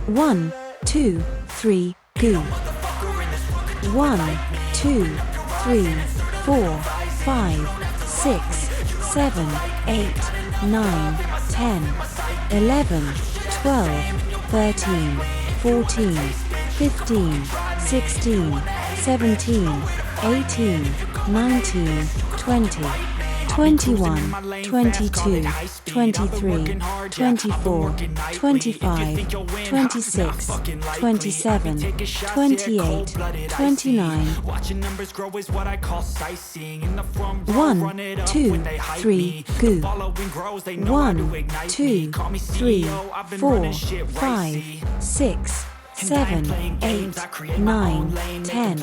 1, 2, 3, goo. 1, 2, 3, 4, 5, 6, 7, 8, 9, 10, 11, 12, 13, 14, 15, 16, 17, 18, 19, 20, 21, 22, 23, 24, 25, 26, 27, 28, 29. 1, 2, 3, goo. 1, 2, 3, 4, 5, 6, 7, 8, 9, 10,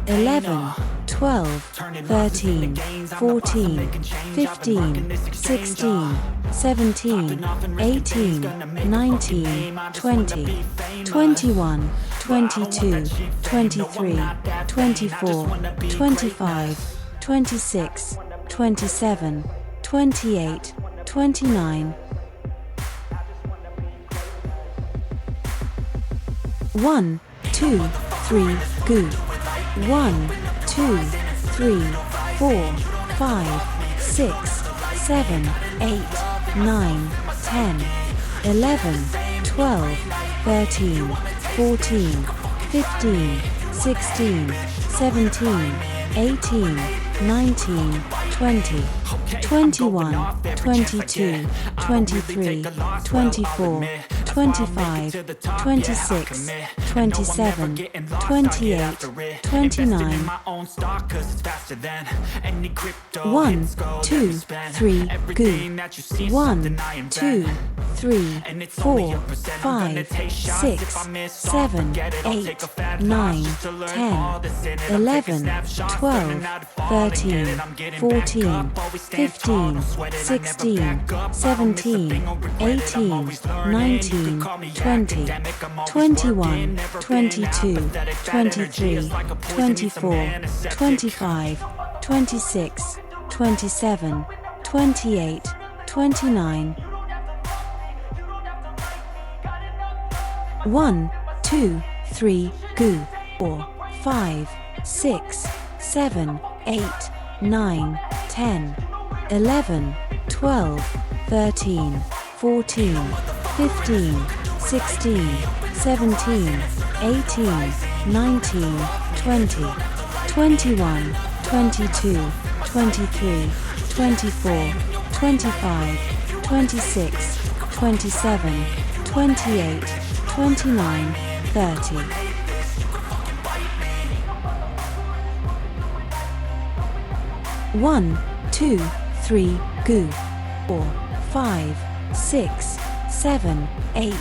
11, 12, 13, 14, 15, 16, 17, 18, 19, 20, 21, 22, 23, 24, 25, 26, 27, 28, 29. 1, 2, 3, goo. 1, 2, 3, 4, 5, 6, 7, 8, 9, 10, 11, 12, 13, 14, 15, 16, 17, 18, 19, 20, 21, 22, 23, 24, 25, 26, 27, 28, 29. 1, 2, 3, goo. 1, 2, 3, 4, 5, 6, 7, 8, 9, 10, 11, 12, 13, 14, 15, 16, 17, 18, 19, 20, 21, 22, 23, 24, 25, 26, 27, 28, 29. 1, 2, 3, goo. 4, 5, 6, 7, 8, 9, 10, 11, 12, 13, 14, 15, 16, 17, 18, 19, 20, 21, 22, 23, 24, 25, 26, 27, 28, 29, 30. 1, 2, 3, goo. 4, 5, 6, 7, 8,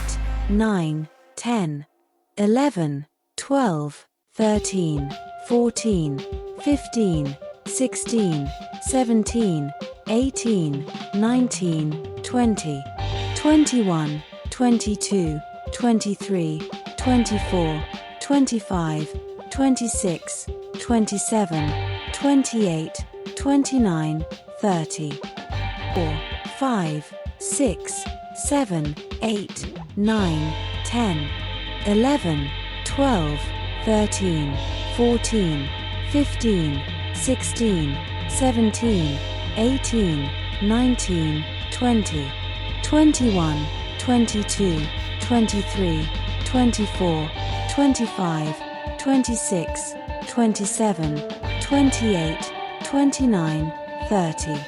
9, 10, 11, 12, 13, 14, 15, 16, 17, 18, 19, 20, 21, 22, 23, 24, 25, 26, 27, 28, 29, 30. 4, 5, 6, 7, 8, 9, 10, 11, 12, 13, 14, 15, 16, 17, 18, 19, 20, 21, 22, 23, 24, 25, 26, 27, 28, 29, 30.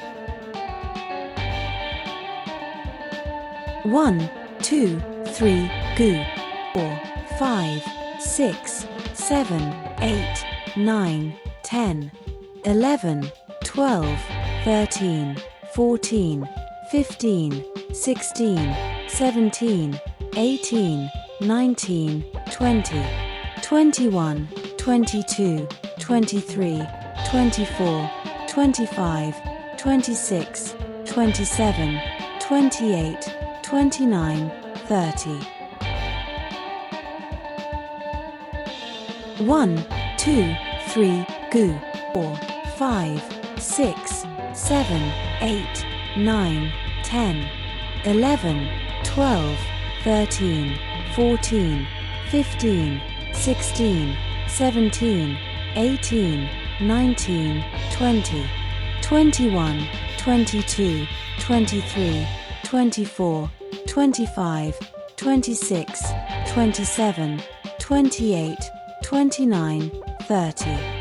1, 2, 3, goo. 4, 5, 6, 7, 8, 9, 10, 11, 12, 13, 14, 15, 16, 17, 18, 19, 20, 21, 22, 23, 24, 25, 26, 27, 28, 29, 30. 1, 2, 3, goo. 4, 5, 6, 7, 8, 9, 10, 11, 12, 13, 14, 15, 16, 17, 18, 19, 20, 21, 22, 23, 24, 25, 26, 27, 28, 29, 30.